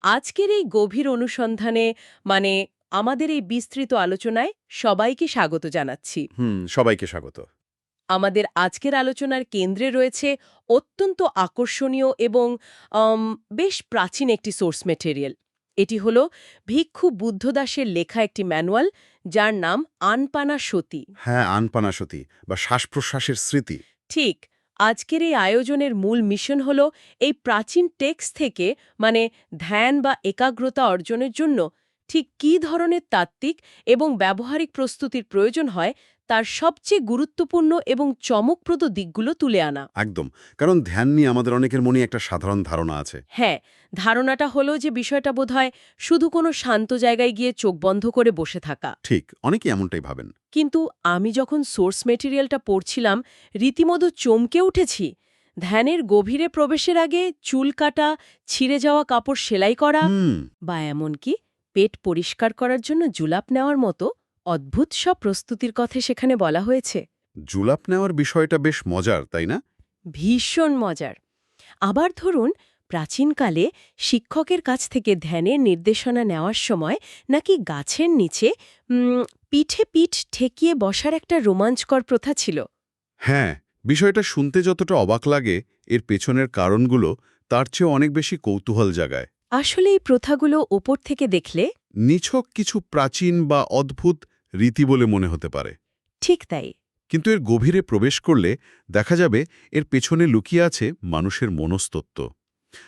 আজকের এই গভীর অনুসন্ধানে মানে আমাদের এই বিস্তৃত আলোচনায় সবাইকে স্বাগত জানাচ্ছি। সবাইকে স্বাগত। আমাদের আজকের আলোচনার কেন্দ্রে রয়েছে অত্যন্ত আকর্ষণীয় এবং বেশ প্রাচীন একটি সোর্স ম্যাটেরিয়াল। এটি হল ভিক্ষু বুদ্ধদাসের লেখা একটি ম্যানুয়াল, যার নাম আনপানা সতী। হ্যাঁ, আনপানাসতি বা শ্বাস-প্রশ্বাসের স্মৃতি। ঠিক। আজকের এই আয়োজনের মূল মিশন হল এই প্রাচীন টেক্সট থেকে ধ্যান বা একাগ্রতা অর্জনের জন্য ঠিক কী ধরনের তাত্ত্বিক এবং ব্যবহারিক প্রস্তুতির প্রয়োজন হয় তার সবচেয়ে গুরুত্বপূর্ণ এবং চমকপ্রদ দিকগুলো তুলে আনা। একদম। কারণ ধ্যান নিয়ে আমাদের অনেকের মনে একটা সাধারণ ধারণা আছে। হ্যাঁ, ধারণাটা হলো যে বিষয়টা বোধহয় শুধু কোনো শান্ত জায়গায় গিয়ে চোখ বন্ধ করে বসে থাকা। ঠিক, অনেকেই এমনটাই ভাবেন। কিন্তু আমি যখন সোর্স মেটেরিয়ালটা পড়ছিলাম, রীতিমতো চমকে উঠেছি। ধ্যানের গভীরে প্রবেশের আগে চুল কাটা, ছিঁড়ে যাওয়া কাপড় সেলাই করা হুম, বা এমনকি পেট পরিষ্কার করার জন্য জুলাপ নেওয়ার মতো অদ্ভুত সব প্রস্তুতির কথা সেখানে বলা হয়েছে। জুলাপ নেওয়ার বিষয়টা বেশ মজার, তাই না? ভীষণ মজার। আবার ধরুন, প্রাচীনকালে শিক্ষকের কাছ থেকে ধ্যানের নির্দেশনা নেওয়ার সময় নাকি গাছের নিচে পিঠে পিঠ ঠেকিয়ে বসার একটা রোমাঞ্চকর প্রথা ছিল। হ্যাঁ, বিষয়টা শুনতে যতটা অবাক লাগে, এর পেছনের কারণগুলো তার চেয়ে অনেক বেশি কৌতূহল জাগায়। আসলে এই প্রথাগুলো ওপর থেকে দেখলে নিছক কিছু প্রাচীন বা অদ্ভুত রীতি বলে মনে হতে পারে। ঠিক তাই। কিন্তু এর গভীরে প্রবেশ করলে দেখা যাবে এর পেছনে লুকিয়ে আছে মানুষের মনস্তত্ত্ব।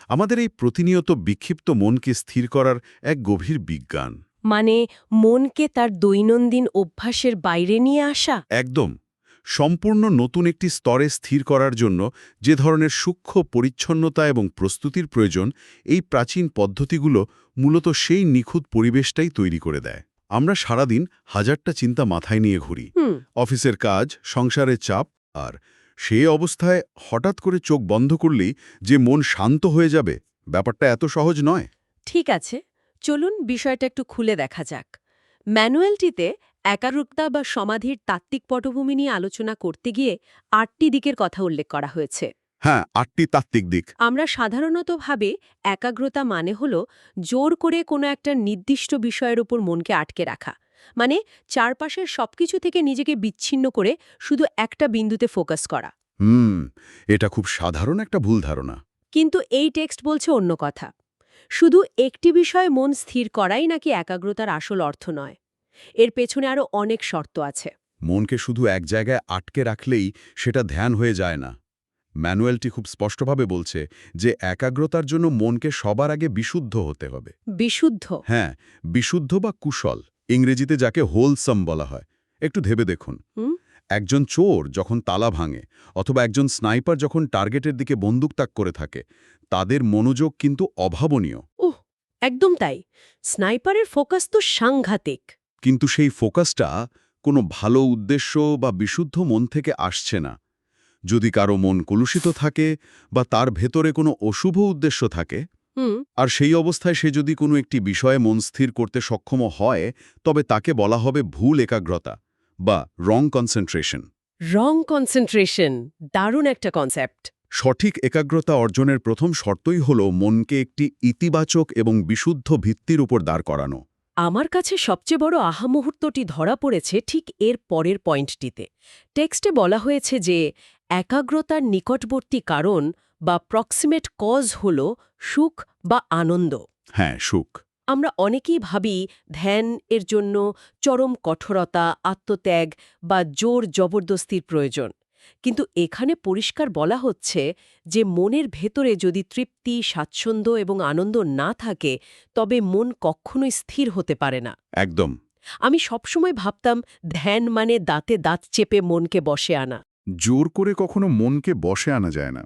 আমাদের এই প্রতিনিয়ত বিক্ষিপ্ত মনকে স্থির করার এক গভীর বিজ্ঞান। মানে মনকে তার দৈনন্দিন অভ্যাসের বাইরে নিয়ে আসা। একদম। সম্পূর্ণ নতুন একটি স্তরে স্থির করার জন্য যে ধরনের সূক্ষ্ম পরিচ্ছন্নতা এবং প্রস্তুতির প্রয়োজন, এই প্রাচীন পদ্ধতিগুলো মূলত সেই নিখুঁত পরিবেশটাই তৈরি করে দেয়। আমরা সারাদিন হাজারটা চিন্তা মাথায় নিয়ে ঘুরি। হুম। অফিসের কাজ, সংসারের চাপ, আর সেই অবস্থায় হঠাৎ করে চোখ বন্ধ করলেই যে মন শান্ত হয়ে যাবে, ব্যাপারটা এত সহজ নয়। ঠিক আছে, চলুন বিষয়টা একটু খুলে দেখা যাক। ম্যানুয়ালটিতে একাগ্রতা বা সমাধির তাত্ত্বিক পটভূমি নিয়ে আলোচনা করতে গিয়ে ৮টি দিকের কথা উল্লেখ করা হয়েছে। হ্যাঁ, ৮টি তাত্ত্বিক দিক। আমরা সাধারণত ভাবে একাগ্রতা মানে হল জোর করে কোনো একটা নির্দিষ্ট বিষয়ের উপর মনকে আটকে রাখা, মানে চারপাশের সবকিছু থেকে নিজেকে বিচ্ছিন্ন করে শুধু একটা বিন্দুতে ফোকাস করা। হুম, এটা খুব সাধারণ একটা ভুল ধারণা। কিন্তু এই টেক্সট বলছে অন্য কথা। শুধু একটি বিষয়ে মন স্থির করাই নাকি একাগ্রতার আসল অর্থ নয়। এর পেছনে আরও অনেক শর্ত আছে। মনকে শুধু এক জায়গায় আটকে রাখলেই সেটা ধ্যান হয়ে যায় না। ম্যানুয়ালটি খুব স্পষ্টভাবে বলছে যে একাগ্রতার জন্য মনকে সবার আগে বিশুদ্ধ হতে হবে। বিশুদ্ধ। হ্যাঁ, বিশুদ্ধ বা কুশল, ইংরেজিতে যাকে হোলসাম বলা হয়। একটু ভেবে দেখুন, হুম। একজন চোর যখন তালা ভাঙে অথবা একজন স্নাইপার যখন টার্গেটের দিকে বন্দুক তাক করে থাকে, তাদের মনোযোগ কিন্তু অভাবনীয়। ওহ, একদম তাই। স্নাইপারের ফোকাস তো সাংঘাতিক। কিন্তু সেই ফোকাসটা কোনো ভালো উদ্দেশ্য বা বিশুদ্ধ মন থেকে আসছে না। যদি কারো মন কলুষিত থাকে বা তার ভেতরে কোনো অশুভ উদ্দেশ্য থাকে, হুম। আর সেই অবস্থায় সে যদি কোনো একটি বিষয়ে মন স্থির করতে সক্ষম হয়, তবে তাকে বলা হবে ভুল একাগ্রতা বা রং কনসেন্ট্রেশন। রং কনসেন্ট্রেশন, দারুণ একটা কনসেপ্ট। সঠিক একাগ্রতা অর্জনের প্রথম শর্তই হল মনকে একটি ইতিবাচক এবং বিশুদ্ধ ভিত্তির উপর দাঁড় করানো। আমার কাছে সবচেয়ে বড় আহা মুহূর্তটি ধরা পড়েছে ঠিক এর পরের পয়েন্টটিতে। টেক্সটে বলা হয়েছে যে একাগ্রতার নিকটবর্তী কারণ বা প্রক্সিমেট কজ হল সুখ বা আনন্দ। হ্যাঁ, সুখ। আমরা অনেকেই ভাবি ধ্যান এর জন্য চরম কঠোরতা, আত্মত্যাগ বা জোর জবরদস্তির প্রয়োজন। কিন্তু এখানে পরিষ্কার বলা হচ্ছে যে মনের ভেতরে যদি তৃপ্তি, স্বাচ্ছন্দ্য এবং আনন্দ না থাকে, তবে মন কখনোই স্থির হতে পারে না। একদম। আমি সবসময় ভাবতাম ধ্যান মানে দাঁতে দাঁত চেপে মনকে বসে আনা। জোর করে কখনো মনকে বসে আনা যায় না।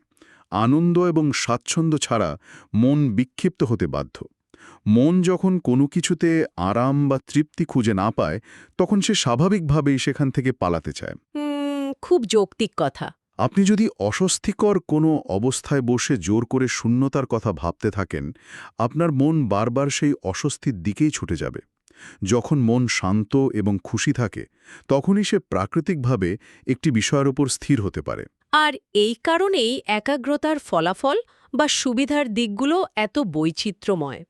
আনন্দ এবং স্বাচ্ছন্দ্য ছাড়া মন বিক্ষিপ্ত হতে বাধ্য। মন যখন কোনো কিছুতে আরাম বা তৃপ্তি খুঁজে না পায়, তখন সে স্বাভাবিকভাবেই সেখান থেকে পালাতে চায়। খুব যৌক্তিক কথা। আপনি যদি অস্বস্তিকর কোনো অবস্থায় বসে জোর করে শূন্যতার কথা ভাবতে থাকেন, আপনার মন বারবার সেই অস্বস্তির দিকেই ছুটে যাবে। যখন মন শান্ত এবং খুশি থাকে, তখনই সে প্রাকৃতিকভাবে একটি বিষয়ের উপর স্থির হতে পারে। আর এই কারণেই একাগ্রতার ফলাফল বা সুবিধার দিকগুলো এত বৈচিত্র্যময়।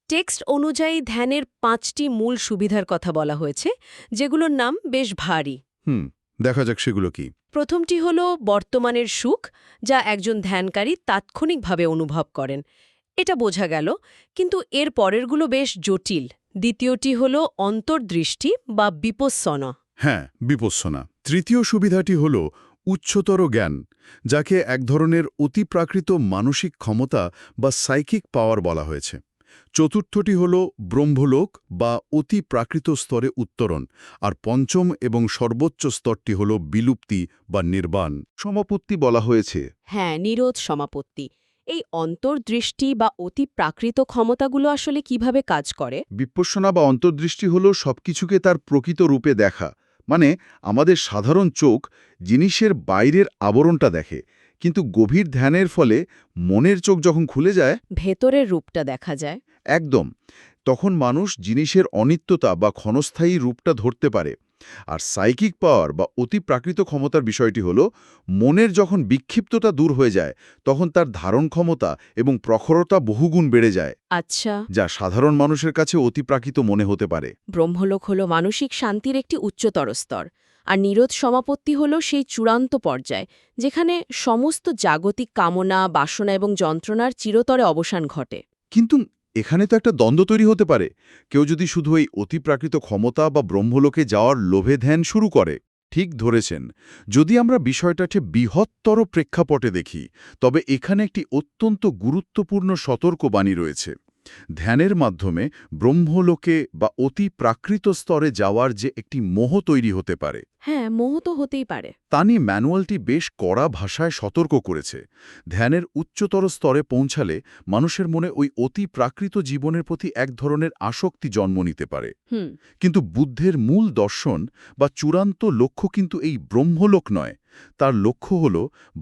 টেক্সট অনুযায়ী ধ্যানের 5টি মূল সুবিধার কথা বলা হয়েছে, যেগুলোর নাম বেশ ভারী। দেখা যাক সেগুলো কি। প্রথমটি হল বর্তমানের সুখ, যা একজন ধ্যানকারী তাৎক্ষণিকভাবে অনুভব করেন। এটা বোঝা গেল, কিন্তু এর পরেরগুলো বেশ জটিল। দ্বিতীয়টি হল অন্তর্দৃষ্টি বা বিপස්සনা। হ্যাঁ, বিপස්සনা। তৃতীয় সুবিধাটি হল উচ্চতর জ্ঞান, যাকে এক ধরনের অতিপ্রাকৃত মানসিক ক্ষমতা বা সাইকিক পাওয়ার বলা হয়েছে। চতুর্থটি হল ব্রহ্মলোক বা অতি প্রাকৃত স্তরে উত্তরণ, আর পঞ্চম এবং সর্বোচ্চ স্তরটি হল বিলুপ্তি বা নির্বাণ সমাপত্তি বলা হয়েছে। হ্যাঁ, নিরোধ সমাপত্তি। এই অন্তর্দৃষ্টি বা অতি প্রাকৃত ক্ষমতাগুলো আসলে কিভাবে কাজ করে? বিপশ্যনা বা অন্তর্দৃষ্টি হল সবকিছুকে তার প্রকৃত রূপে দেখা। মানে আমাদের সাধারণ চোখ জিনিসের বাইরের আবরণটা দেখে, কিন্তু গভীর ধ্যানের ফলে মনের চোখ যখন খুলে যায়, ভেতরের রূপটা দেখা যায়। একদম, তখন মানুষ জিনিসের অনিত্যতা বা ক্ষণস্থায়ী রূপটা ধরতে পারে। আর সাইকিক পাওয়ার বা অতি প্রাকৃত ক্ষমতার বিষয়টি হল মনের যখন বিক্ষিপ্ততা দূর হয়ে যায়, তখন তার ধারণ ক্ষমতা এবং প্রখরতা বহুগুণ বেড়ে যায়, আচ্ছা। যা সাধারণ মানুষের কাছে অতিপ্রাকৃত মনে হতে পারে। ব্রহ্মলোক হল মানসিক শান্তির একটি উচ্চতর স্তর, আর নিরোধ সমাপত্তি হল সেই চূড়ান্ত পর্যায়, যেখানে সমস্ত জাগতিক কামনা, বাসনা এবং যন্ত্রণার চিরতরে অবসান ঘটে। কিন্তু এখানে তো একটা দ্বন্দ্ব তৈরি হতে পারে। কেউ যদি শুধু এই অতিপ্রাকৃত ক্ষমতা বা ব্রহ্মলোকে যাওয়ার লোভে ধ্যান শুরু করে। ঠিক ধরেছেন, যদি আমরা বিষয়টাকে বৃহত্তর প্রেক্ষাপটে দেখি, তবে এখানে একটি অত্যন্ত গুরুত্বপূর্ণ সতর্কবাণী রয়েছে। ধ্যানের মাধ্যমে ব্রহ্মলোকে বা অতি প্রাকৃত স্তরে যাওয়ার যে একটি মোহ তৈরি হতে পারে, হ্যাঁ, মোহ তো হতেই পারে। তা নিয়ে ম্যানুয়ালটি বেশ কড়া ভাষায় সতর্ক করেছে। ধ্যানের উচ্চতর স্তরে পৌঁছালে মানুষের মনে ওই অতি প্রাকৃত জীবনের প্রতি এক ধরনের আসক্তি জন্ম নিতে পারে। কিন্তু বুদ্ধের মূল দর্শন বা চূড়ান্ত লক্ষ্য কিন্তু এই ব্রহ্মলোক নয়। তার লক্ষ্য হল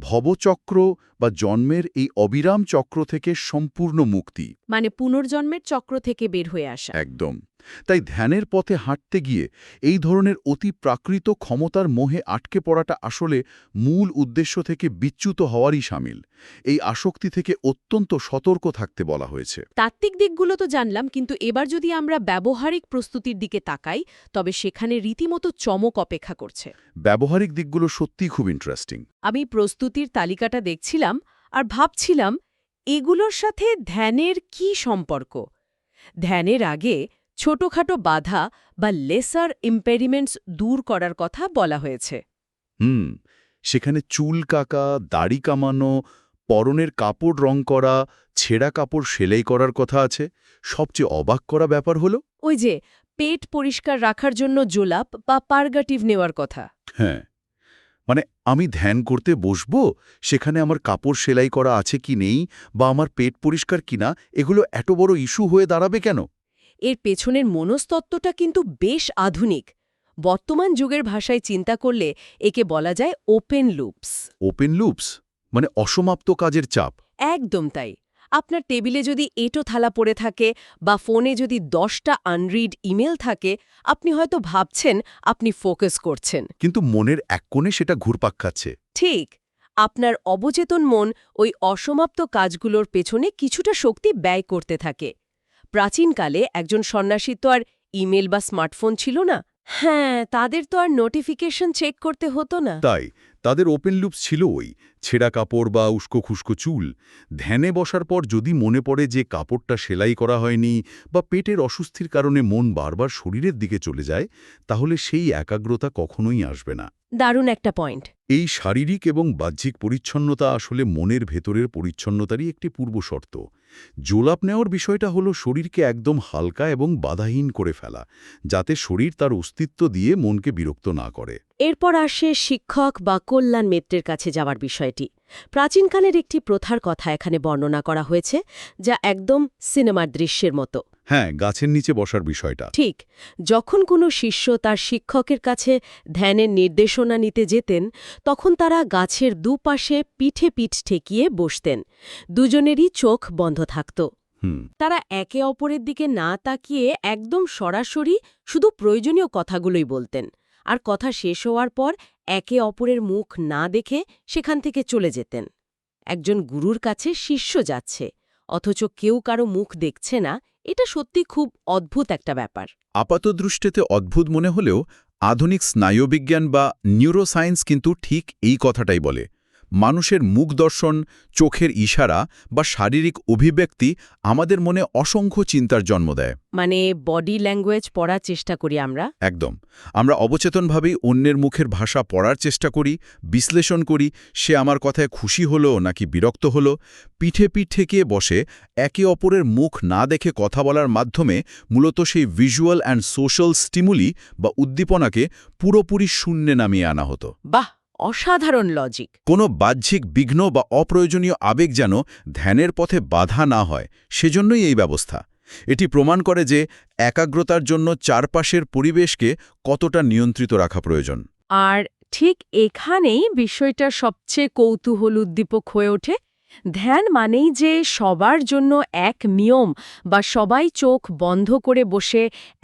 ভবচক্র বা জন্মের এই অবিরাম চক্র থেকে সম্পূর্ণ মুক্তি। মানে পুনর্জন্মের চক্র থেকে বের হয়ে আসা। একদম। তাই ধ্যানের পথে হাঁটতে গিয়ে এই ধরনের অতি প্রাকৃত ক্ষমতার মোহে আটকে পড়াটা আসলে মূল উদ্দেশ্য থেকে বিচ্যুত হওয়ারই শামিল। এই আসক্তি থেকে অত্যন্ত সতর্ক থাকতে বলা হয়েছে। তাত্ত্বিক দিকগুলো তো জানলাম, কিন্তু এবার যদি আমরা ব্যবহারিক প্রস্তুতির দিকে তাকাই, তবে সেখানে রীতিমতো চমক অপেক্ষা করছে। ব্যবহারিক দিকগুলো সত্যিই খুব ইন্টারেস্টিং। আমি প্রস্তুতির তালিকাটা দেখছিলাম আর ভাবছিলাম, এগুলোর সাথে ধ্যানের কি সম্পর্ক। ধ্যানের আগে ছোটখাটো বাধা বা লেসার ইম্পেরিমেন্টস দূর করার কথা বলা হয়েছে। সেখানে চুল কাকা, দাড়ি কামানো, পরনের কাপড় রং করা, ছেঁড়া কাপড় সেলাই করার কথা আছে। সবচেয়ে অবাক করা ব্যাপার হলো, ওই যে পেট পরিষ্কার রাখার জন্য জোলাপ বা পার্গাটিভ নেওয়ার কথা। হ্যাঁ, মানে আমি ধ্যান করতে বসবো, সেখানে আমার কাপড় সেলাই করা আছে কি নেই বা আমার পেট পরিষ্কার কিনা, এগুলো এত বড় ইস্যু হয়ে দাঁড়াবে কেন? এর পেছনের মনস্তত্ত্বটা কিন্তু বেশ আধুনিক। বর্তমান যুগের ভাষায় চিন্তা করলে একে বলা যায় ওপেন লুপস। ওপেন লুপস মানে অসমাপ্ত কাজের চাপ। একদম তাই। আপনার টেবিলে যদি এঁটো থালা পড়ে থাকে বা ফোনে যদি 10টা আনরিড ইমেল থাকে, আপনি হয়তো ভাবছেন আপনি ফোকাস করছেন, কিন্তু মনের এক কোণে সেটা ঘুরপাক খাচ্ছে। ঠিক। আপনার অবচেতন মন ওই অসমাপ্ত কাজগুলোর পেছনে কিছুটা শক্তি ব্যয় করতে থাকে। প্রাচীনকালে একজন সন্ন্যাসীর তো আর ইমেল বা স্মার্টফোন ছিল না। হ্যাঁ, তাদের তো আর নোটিফিকেশন চেক করতে হতো না। তাই তাদের ওপেন লুপস ছিল ওই ছেঁড়া কাপড় বা উস্কো খুস্কো চুল। ধ্যানে বসার পর যদি মনে পড়ে যে কাপড়টা সেলাই করা হয়নি বা পেটের অস্বস্তির কারণে মন বারবার শরীরের দিকে চলে যায়, তাহলে সেই একাগ্রতা কখনোই আসবে না। দারুণ একটা পয়েন্ট। এই শারীরিক এবং বাহ্যিক পরিচ্ছন্নতা আসলে মনের ভেতরের পরিচ্ছন্নতারই একটি পূর্বশর্ত। জোলাপ নেওয়ার বিষয়টা হলো শরীরকে একদম হালকা এবং বাধাহীন করে ফেলা, যাতে শরীর তার অস্তিত্ব দিয়ে মনকে বিরক্ত না করে। এরপর আসে শিক্ষক বা কল্যাণ মিত্রের কাছে যাওয়ার বিষয়টি। প্রাচীনকালের একটি প্রথার কথা এখানে বর্ণনা করা হয়েছে, যা একদম সিনেমার দৃশ্যের মতো। হ্যাঁ, গাছের নিচে বসার বিষয়টা ঠিক। যখন কোনো শিষ্য তার শিক্ষকের কাছে ধ্যানের নির্দেশনা নিতে যেতেন, তখন তারা গাছের দুপাশে পিঠে পিঠ ঠেকিয়ে বসতেন। দুজনেরই চোখ বন্ধ থাকত। তারা একে অপরের দিকে না তাকিয়ে একদম সরাসরি শুধু প্রয়োজনীয় কথাগুলোই বলতেন, আর কথা শেষ হওয়ার পর একে অপরের মুখ না দেখে সেখান থেকে চলে যেতেন। একজন গুরুর কাছে শিষ্য যাচ্ছে, অথচ কেউ কারো মুখ দেখছে না, এটা সত্যি খুব অদ্ভুত একটা ব্যাপার। আপাতদৃষ্টিতে অদ্ভুত মনে হলেও আধুনিক স্নায়ুবিজ্ঞান বা নিউরোসায়েন্স কিন্তু ঠিক এই কথাটাই বলে। মানুষের মুখ দর্শন, চোখের ইশারা বা শারীরিক অভিব্যক্তি আমাদের মনে অসংখ্য চিন্তার জন্ম দেয়। মানে বডি ল্যাঙ্গুয়েজ পড়ার চেষ্টা করি আমরা। একদম। আমরা অবচেতনভাবেই অন্যের মুখের ভাষা পড়ার চেষ্টা করি, বিশ্লেষণ করি, সে আমার কথায় খুশি হলো নাকি বিরক্ত হলো। পিঠে পিঠ ঠেকিয়ে বসে একে অপরের মুখ না দেখে কথা বলার মাধ্যমে মূলত সেই ভিজুয়াল অ্যান্ড সোশ্যাল স্টিমুলি বা উদ্দীপনাকে পুরোপুরি শূন্যে নামিয়ে আনা হতো। বাহ, অসাধারণ লজিক। কোনো বাহ্যিক বিঘ্ন বা অপ্রয়োজনীয় আবেগ যেন ধ্যানের পথে বাধা না হয়, সেজন্যই এই ব্যবস্থা। এটি প্রমাণ করে যে একাগ্রতার জন্য চারপাশের পরিবেশকে কতটা নিয়ন্ত্রিত রাখা প্রয়োজন। আর ঠিক এখানেই বিষয়টা সবচেয়ে কৌতূহল উদ্দীপক হয়ে ওঠে। ধ্যান মানেই যে সবার জন্য এক নিয়ম বা সবাই চোখ বন্ধ করে বসে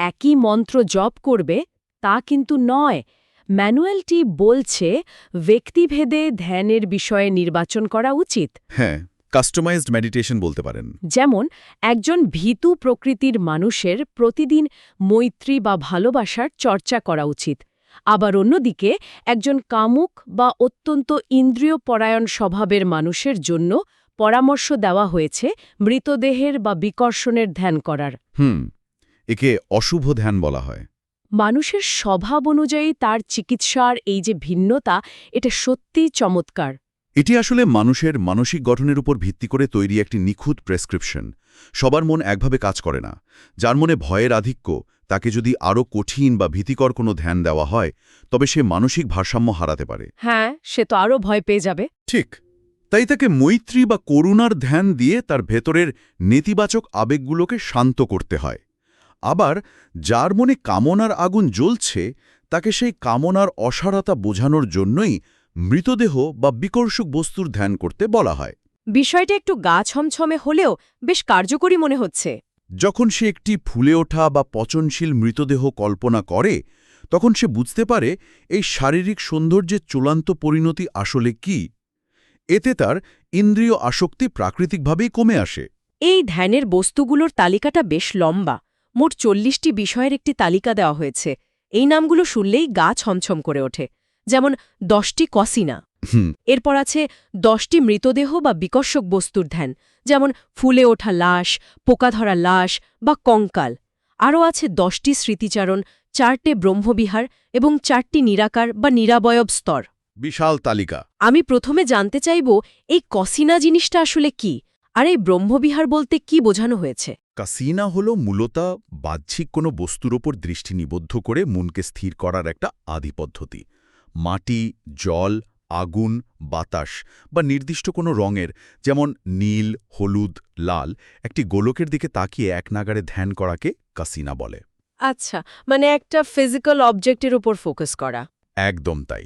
একই মন্ত্র জপ করবে, তা কিন্তু নয়। ম্যানুয়ালটি বলছে ব্যক্তিভেদে ধ্যানের বিষয়ে নির্বাচন করা উচিত। হ্যাঁ, কাস্টমাইজড মেডিটেশন বলতে পারেন। যেমন একজন ভীতু প্রকৃতির মানুষের প্রতিদিন মৈত্রী বা ভালোবাসার চর্চা করা উচিত। আবার অন্যদিকে একজন কামুক বা অত্যন্ত ইন্দ্রিয়পরায়ণ স্বভাবের মানুষের জন্য পরামর্শ দেওয়া হয়েছে মৃতদেহের বা বিকর্ষণের ধ্যান করার। একে অশুভ ধ্যান বলা হয়। মানুষের স্বভাব অনুযায়ী তার চিকিৎসার এই যে ভিন্নতা, এটা সত্যিই চমৎকার। এটি আসলে মানুষের মানসিক গঠনের উপর ভিত্তি করে তৈরি একটি নিখুঁত প্রেসক্রিপশন। সবার মন একভাবে কাজ করে না। যার মনে ভয়ের আধিক্য, তাকে যদি আরও কঠিন বা ভীতিকর কোনো ধ্যান দেওয়া হয়, তবে সে মানসিক ভারসাম্য হারাতে পারে। হ্যাঁ, সে তো আরও ভয় পেয়ে যাবে। ঠিক। তাই তাকে মৈত্রী বা করুণার ধ্যান দিয়ে তার ভেতরের নেতিবাচক আবেগগুলোকে শান্ত করতে হয়। আবার যার মনে কামনার আগুন জ্বলছে, তাকে সেই কামনার অসারতা বোঝানোর জন্যই মৃতদেহ বা বিকর্ষক বস্তুর ধ্যান করতে বলা হয়। বিষয়টা একটু গা ছমছমে হলেও বেশ কার্যকরী মনে হচ্ছে। যখন সে একটি ফুলে ওঠা বা পচনশীল মৃতদেহ কল্পনা করে, তখন সে বুঝতে পারে এই শারীরিক সৌন্দর্যের চূড়ান্ত পরিণতি আসলে কি। এতে তার ইন্দ্রিয় আসক্তি প্রাকৃতিকভাবেই কমে আসে। এই ধ্যানের বস্তুগুলোর তালিকাটা বেশ লম্বা। মোট 40টি বিষয়ের একটি তালিকা দেওয়া হয়েছে। এই নামগুলো শুনলেই গা ছমছম করে ওঠে। যেমন 10টি কসিনা, এরপর আছে 10টি মৃতদেহ বা বিকর্ষক বস্তুর ধ্যান, যেমন ফুলে ওঠা লাশ, পোকা ধরা লাশ বা কঙ্কাল। আরও আছে 10টি স্মৃতিচারণ, 4টে ব্রহ্মবিহার এবং 4টি নিরাকার বা নিরাবয়ব স্তর। বিশাল তালিকা। আমি প্রথমে জানতে চাইব এই কসিনা জিনিসটা আসলে কি, আর এই ব্রহ্মবিহার বলতে কি বোঝানো হয়েছে। কাসিনা হল মূলত বাহ্যিক কোনো বস্তুর ওপর দৃষ্টি নিবদ্ধ করে মনকে স্থির করার একটা আদি পদ্ধতি। মাটি, জল, আগুন, বাতাস বা নির্দিষ্ট কোনো রঙের, যেমন নীল, হলুদ, লাল, একটি গোলকের দিকে তাকিয়ে এক নাগাড়ে ধ্যান করাকে কাসিনা বলে। আচ্ছা, মানে একটা ফিজিক্যাল অবজেক্টের উপর ফোকাস করা। একদম তাই।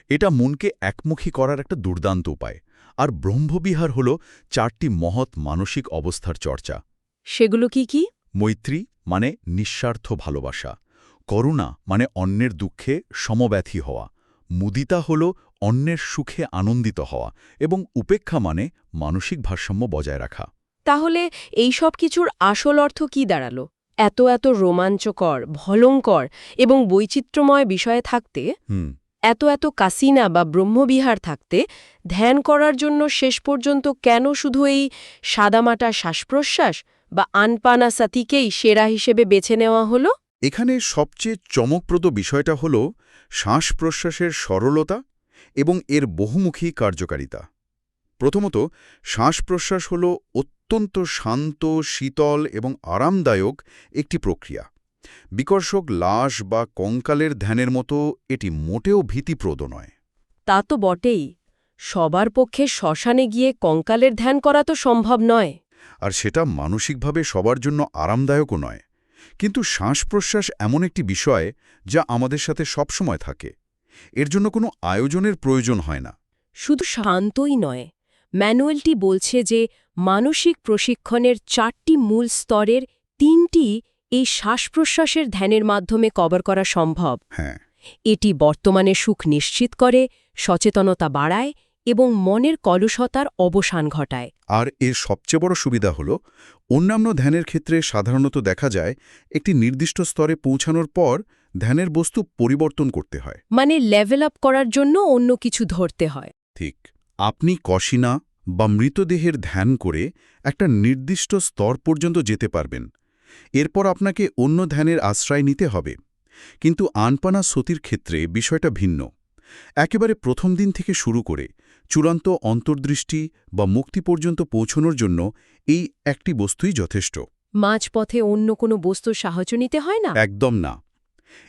এটা মনকে একমুখী করার একটা দুর্দান্ত উপায়। আর ব্রহ্মবিহার হল 4টি মহৎ মানসিক অবস্থার চর্চা। সেগুলো কি কি? মৈত্রী মানে নিঃস্বার্থ ভালোবাসা, করুণা মানে অন্যের দুঃখে সমব্যথী হওয়া, মুদিতা হল অন্যের সুখে আনন্দিত হওয়া, এবং উপেক্ষা মানে মানসিক ভারসাম্য বজায় রাখা। তাহলে এই সব কিছুর আসল অর্থ কি দাঁড়ালো? এত এত রোমাঞ্চকর, ভয়ঙ্কর এবং বৈচিত্র্যময় বিষয়ে থাকতে, এত এত কাসিনা বা ব্রহ্মবিহার থাকতে, ধ্যান করার জন্য শেষ পর্যন্ত কেন শুধু এই সাদামাটা শ্বাসপ্রশ্বাস বা আনপানাসাতিকেই সেরা হিসেবে বেছে নেওয়া হলো? এখানে সবচেয়ে চমকপ্রদ বিষয়টা হল শ্বাস-প্রশ্বাসের সরলতা এবং এর বহুমুখী কার্যকারিতা। প্রথমত, শ্বাস-প্রশ্বাস হল অত্যন্ত শান্ত, শীতল এবং আরামদায়ক একটি প্রক্রিয়া। বিকর্ষক লাশ বা কঙ্কালের ধ্যানের মতো এটি মোটেও ভীতিপ্রদ নয়। তা তো বটেই। সবার পক্ষে শ্মশানে গিয়ে কঙ্কালের ধ্যান করা তো সম্ভব নয়। আর সেটা মানসিকভাবে সবার জন্য আরামদায়কও নয়। কিন্তু শ্বাস-প্রশ্বাস এমন একটি বিষয় যা আমাদের সাথে সবসময় থাকে। এর জন্য কোনো আয়োজনের প্রয়োজন হয় না। শুধু শান্তই নয়, ম্যানুয়ালটি বলছে যে মানসিক প্রশিক্ষণের 4টি মূল স্তরের 3টি এই শ্বাস-প্রশ্বাসের ধ্যানের মাধ্যমে কভার করা সম্ভব। হ্যাঁ, এটি বর্তমানে সুখ নিশ্চিত করে, সচেতনতা বাড়ায় এবং মনের কলুষতার অবসান ঘটায়। আর এর সবচেয়ে বড় সুবিধা হল অন্যান্য ধ্যানের ক্ষেত্রে সাধারণত দেখা যায় একটি নির্দিষ্ট স্তরে পৌঁছানোর পর ধ্যানের বস্তু পরিবর্তন করতে হয়। মানে লেভেল আপ করার জন্য অন্য কিছু ধরতে হয়। ঠিক, আপনি কশিনা বা মৃতদেহের ধ্যান করে একটা নির্দিষ্ট স্তর পর্যন্ত যেতে পারবেন। এরপর আপনাকে অন্য ধ্যানের আশ্রয় নিতে হবে। কিন্তু আনপানা সতির ক্ষেত্রে বিষয়টা ভিন্ন। একেবারে প্রথম দিন থেকে শুরু করে চূড়ান্ত অন্তর্দৃষ্টি বা মুক্তি পর্যন্ত পৌঁছনোর জন্য এই একটি বস্তুই যথেষ্ট। মাঝপথে অন্য কোনো বস্তুর সাহায্য নিতে হয় না? একদম না।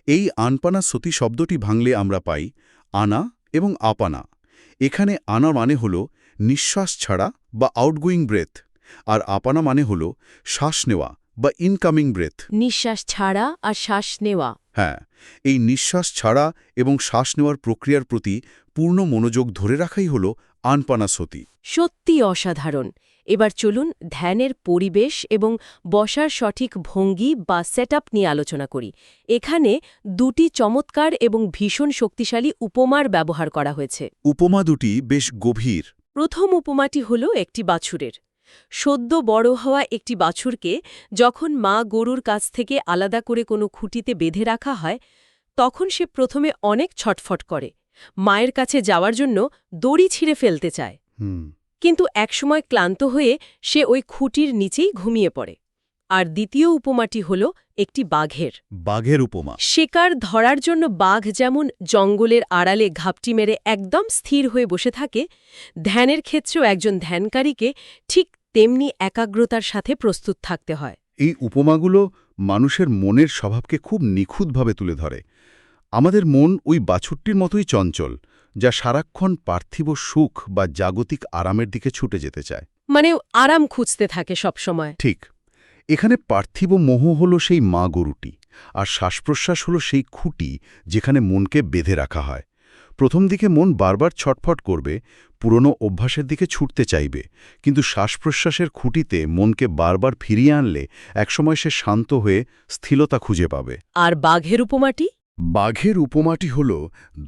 এই আনপানা সতি শব্দটি ভাঙলে আমরা পাই আনা এবং আপানা। এখানে আনা মানে হল নিঃশ্বাস ছাড়া বা আউটগোয়িং ব্রেথ, আর আপানা মানে হল শ্বাস নেওয়া বা ইনকামিং ব্রেথ। নিঃশ্বাস ছাড়া আর শ্বাস নেওয়া। হ্যাঁ, এই নিঃশ্বাস ছাড়া এবং শ্বাস নেওয়ার প্রক্রিয়ার প্রতি পূর্ণ মনোযোগ ধরে রাখাই হল আনপানা সতি। সত্যি অসাধারণ। এবার চলুন ধ্যানের পরিবেশ এবং বসার সঠিক ভঙ্গি বা সেটআপ নিয়ে আলোচনা করি। এখানে দুটি চমৎকার এবং ভীষণ শক্তিশালী উপমার ব্যবহার করা হয়েছে। উপমা দুটি বেশ গভীর। প্রথম উপমাটি হল একটি বাছুরের। সদ্য বড় হওয়া একটি বাছুরকে যখন মা গরুর কাছ থেকে আলাদা করে কোনো খুঁটিতে বেঁধে রাখা হয়, তখন সে প্রথমে অনেক ছটফট করে, মায়ের কাছে যাওয়ার জন্য দড়ি ছিঁড়ে ফেলতে চায়। কিন্তু একসময় ক্লান্ত হয়ে সে ওই খুঁটির নিচেই ঘুমিয়ে পড়ে। আর দ্বিতীয় উপমাটি হল একটি বাঘের। বাঘের উপমা। শিকার ধরার জন্য বাঘ যেমন জঙ্গলের আড়ালে ঘাপটি মেরে একদম স্থির হয়ে বসে থাকে, ধ্যানের ক্ষেত্রেও একজন ধ্যানকারীকে ঠিক তেমনি একাগ্রতার সাথে প্রস্তুত থাকতে হয়। এই উপমাগুলো মানুষের মনের স্বভাবকে খুব নিখুঁতভাবে তুলে ধরে। আমাদের মন ওই বাছুরটির মতোই চঞ্চল, যা সারাক্ষণ পার্থিব সুখ বা জাগতিক আরামের দিকে ছুটে যেতে চায়। মানে আরাম খুঁজতে থাকে সবসময়। ঠিক, এখানে পার্থিব মোহ হল সেই মা গরুটি, আর শ্বাসপ্রশ্বাস হল সেই খুঁটি যেখানে মনকে বেঁধে রাখা হয়। প্রথম দিকে মন বারবার ছটফট করবে, পুরনো অভ্যাসের দিকে ছুটতে চাইবে, কিন্তু শ্বাসপ্রশ্বাসের খুঁটিতে মনকে বারবার ফিরিয়ে আনলে একসময় সে শান্ত হয়ে স্থিরতা খুঁজে পাবে। আর বাঘের উপমাটি? বাঘের উপমাটি হল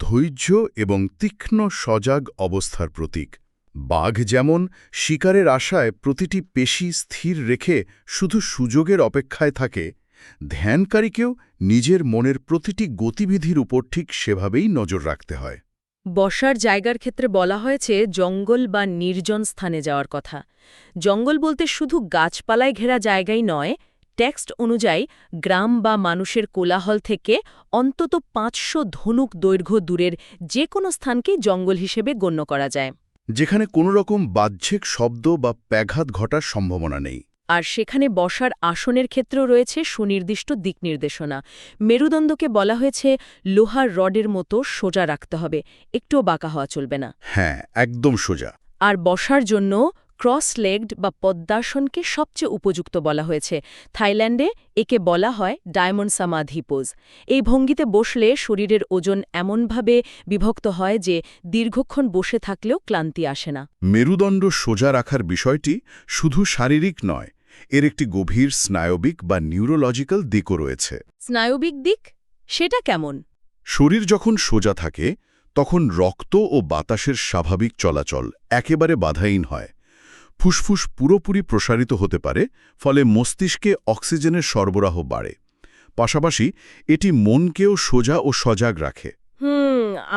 ধৈর্য এবং তীক্ষ্ণ সজাগ অবস্থার প্রতীক। বাঘ যেমন শিকারের আশায় প্রতিটি পেশি স্থির রেখে শুধু সুযোগের অপেক্ষায় থাকে, ধ্যানকারীকেও নিজের মনের প্রতিটি গতিবিধির উপর ঠিক সেভাবেই নজর রাখতে হয়। বসার জায়গার ক্ষেত্রে বলা হয়েছে জঙ্গল বা নির্জন স্থানে যাওয়ার কথা। জঙ্গল বলতে শুধু গাছপালায় ঘেরা জায়গাই নয়, টেক্সট অনুযায়ী গ্রাম বা মানুষের কোলাহল থেকে অন্তত ৫০০ ধনুক দৈর্ঘ্য দূরের যে কোনো স্থানকেই জঙ্গল হিসেবে গণ্য করা যায়। যেখানে কোনো রকম বাহ্যিক শব্দ বা ব্যাঘাত ঘটার সম্ভাবনা নেই। আর সেখানে বসার আসনের ক্ষেত্রেও রয়েছে সুনির্দিষ্ট দিক নির্দেশনা। মেরুদণ্ডকে বলা হয়েছে লোহার রডের মতো সোজা রাখতে হবে, একটুও বাঁকা হওয়া চলবে না। হ্যাঁ, একদম সোজা। আর বসার জন্য ক্রস লেগড বা পদ্মাসনকে সবচেয়ে উপযুক্ত বলা হয়েছে। থাইল্যান্ডে একে বলা হয় ডায়মন্ড সমাধি পোজ। এই ভঙ্গিতে বসলে শরীরের ওজন এমনভাবে বিভক্ত হয় যে দীর্ঘক্ষণ বসে থাকলেও ক্লান্তি আসে না। মেরুদণ্ড সোজা রাখার বিষয়টি শুধু শারীরিক নয়, এর একটি গভীর স্নায়বিক বা নিউরোলজিক্যাল দিকও রয়েছে। স্নায়বিক দিক? সেটা কেমন? শরীর যখন সোজা থাকে তখন রক্ত ও বাতাসের স্বাভাবিক চলাচল একেবারে বাধাহীন হয়। ফুসফুস পুরোপুরি প্রসারিত হতে পারে, ফলে মস্তিষ্কে অক্সিজেনের সরবরাহ বাড়ে। পাশাপাশি এটি মনকেও সোজা ও সজাগ রাখে।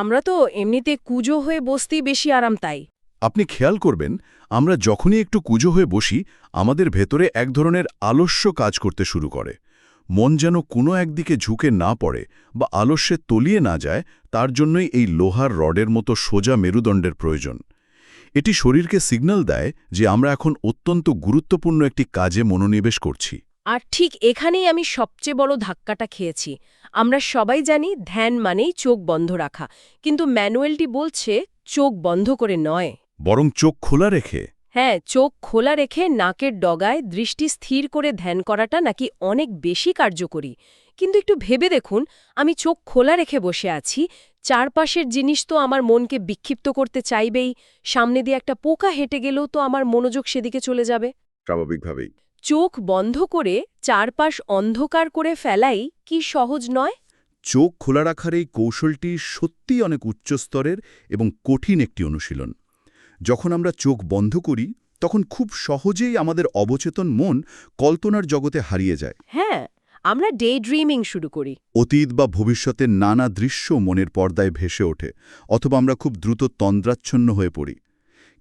আমরা তো এমনিতে কুজো হয়ে বসতেই বেশি আরাম। তাই আপনি খেয়াল করবেন, আমরা যখনই একটু কুজো হয়ে বসি, আমাদের ভেতরে এক ধরনের আলস্য কাজ করতে শুরু করে। মন যেন কোনো একদিকে ঝুঁকে না পড়ে বা আলস্যে তলিয়ে না যায়, তার জন্যই এই লোহার রডের মতো সোজা মেরুদণ্ডের প্রয়োজন। এটি শরীরকে সিগন্যাল দেয় যে আমরা এখন অত্যন্ত গুরুত্বপূর্ণ একটি কাজে মনোনিবেশ করছি। আর ঠিক এখানেই আমি সবচেয়ে বড় ধাক্কাটা খেয়েছি। আমরা সবাই জানি ধ্যান মানেই চোখ বন্ধ রাখা, কিন্তু ম্যানুয়ালটি বলছে চোখ বন্ধ করে নয়, বরং চোখ খোলা রেখে। হ্যাঁ, চোখ খোলা রেখে নাকের ডগায় দৃষ্টি স্থির করে ধ্যান করাটা নাকি অনেক বেশি কার্যকরী। কিন্তু একটু ভেবে দেখুন, আমি চোখ খোলা রেখে বসে আছি, চারপাশের জিনিস তো আমার মনকে বিক্ষিপ্ত করতে চাইবেই। সামনে দিয়ে একটা পোকা হেঁটে গেলেও তো আমার মনোযোগ সেদিকে চলে যাবে। স্বাভাবিকভাবেই। চোখ বন্ধ করে চারপাশ অন্ধকার করে ফেলাই কি সহজ নয়? চোখ খোলা রাখার এই কৌশলটি সত্যিই অনেক উচ্চস্তরের এবং কঠিন একটি অনুশীলন। যখন আমরা চোখ বন্ধ করি তখন খুব সহজেই আমাদের অবচেতন মন কল্পনার জগতে হারিয়ে যায়। হ্যাঁ, আমরা ডে ড্রিমিং শুরু করি। অতীত বা ভবিষ্যতের নানা দৃশ্য মনের পর্দায় ভেসে ওঠে, অথবা আমরা খুব দ্রুত তন্দ্রাচ্ছন্ন হয়ে পড়ি।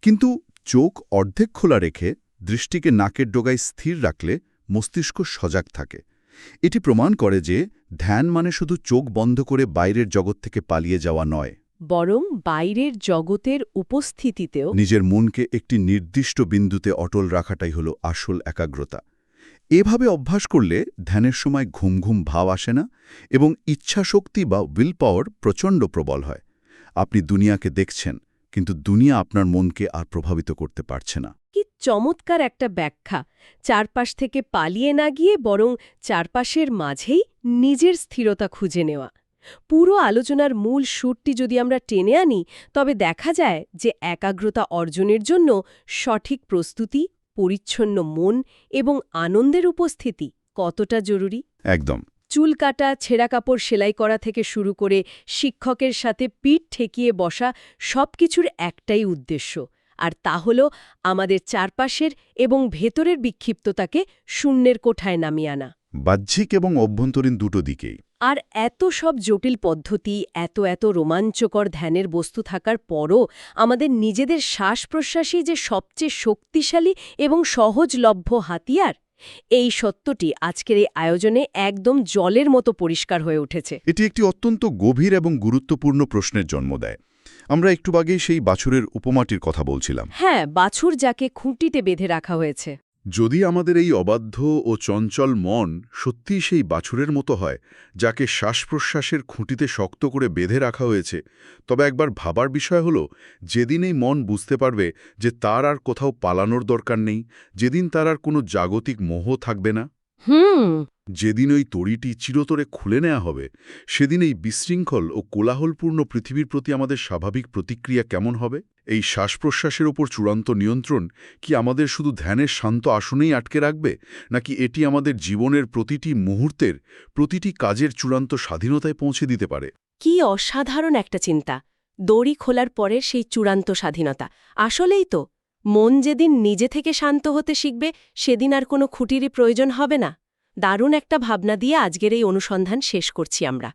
কিন্তু চোখ অর্ধেক খোলা রেখে দৃষ্টিকে নাকের ডগায় স্থির রাখলে মস্তিষ্ক সজাগ থাকে। এটি প্রমাণ করে যে ধ্যান মানে শুধু চোখ বন্ধ করে বাইরের জগৎ থেকে পালিয়ে যাওয়া নয়, বরং বাইরের জগতের উপস্থিতিতেও নিজের মনকে একটি নির্দিষ্ট বিন্দুতে অটল রাখাটাই হলো আসল একাগ্রতা। এভাবে অভ্যাস করলে ধ্যানের সময় ঘুম ঘুম ভাব আসে না এবং ইচ্ছাশক্তি বা উইল পাওয়ার প্রচণ্ড প্রবল হয়। আপনি দুনিয়াকে দেখছেন, কিন্তু দুনিয়া আপনার মনকে আর প্রভাবিত করতে পারছে না। কি চমৎকার একটা ব্যাখ্যা! চারপাশ থেকে পালিয়ে না গিয়ে বরং চারপাশের মাঝেই নিজের স্থিরতা খুঁজে নেওয়া। পুরো আলোচনার মূল সুরটি যদি আমরা টেনে আনি, তবে দেখা যায় যে একাগ্রতা অর্জনের জন্য সঠিক প্রস্তুতি, পরিচ্ছন্ন মন এবং আনন্দের উপস্থিতি কতটা জরুরি। একদম। চুল কাটা, ছেঁড়া কাপড় সেলাই করা থেকে শুরু করে শিক্ষকের সাথে পিঠ ঠেকিয়ে বসা সবকিছুর একটাই উদ্দেশ্য, আর তা হল আমাদের চারপাশের এবং ভেতরের বিক্ষিপ্ততাকে শূন্যের কোঠায় নামিয়ে আনা। বাহ্যিক এবং অভ্যন্তরীণ দুটো দিকেই। আর এত সব জটিল পদ্ধতি, এত রোমাঞ্চকর ধ্যানের বস্তু থাকার পরও আমাদের নিজেদের শ্বাস-প্রশ্বাসই যে সবচেয়ে শক্তিশালী এবং সহজলভ্য হাতিয়ার, এই সত্যটি আজকের এই আয়োজনে একদম জলের মতো পরিষ্কার হয়ে উঠেছে। এটি একটি অত্যন্ত গভীর এবং গুরুত্বপূর্ণ প্রশ্নের জন্ম দেয়। আমরা একটু আগেই সেই বাছুরের উপমাটির কথা বলছিলাম। হ্যাঁ, বাছুর যাকে খুঁটিতে বেঁধে রাখা হয়েছে। যদি আমাদের এই অবাধ্য ও চঞ্চল মন সত্যিই সেই বাছুরের মতো হয়, যাকে শ্বাস-প্রশ্বাসের খুঁটিতে শক্ত করে বেঁধে রাখা হয়েছে, তবে একবার ভাবার বিষয় হলো, যেদিন এই মন বুঝতে পারবে যে তার আর কোথাও পালানোর দরকার নেই, যেদিন তার আর কোনো জাগতিক মোহ থাকবে না, যেদিন ওই তড়িটি চিরতরে খুলে নেওয়া হবে, সেদিন এই বিশৃঙ্খল ও কোলাহলপূর্ণ পৃথিবীর প্রতি আমাদের স্বাভাবিক প্রতিক্রিয়া কেমন হবে? এই শ্বাস-প্রশ্বাসের ওপর চূড়ান্ত নিয়ন্ত্রণ কি আমাদের শুধু ধ্যানের শান্ত আসনেই আটকে রাখবে, নাকি এটি আমাদের জীবনের প্রতিটি মুহূর্তের প্রতিটি কাজের চূড়ান্ত স্বাধীনতায় পৌঁছে দিতে পারে? কি অসাধারণ একটা চিন্তা! দড়ি খোলার পরের সেই চূড়ান্ত স্বাধীনতা। আসলেই তো, মন যেদিন নিজে থেকে শান্ত হতে শিখবে, সেদিন আর কোনো খুঁটিরই প্রয়োজন হবে না। দারুণ একটা ভাবনা দিয়ে আজকের এই অনুসন্ধান শেষ করছি আমরা।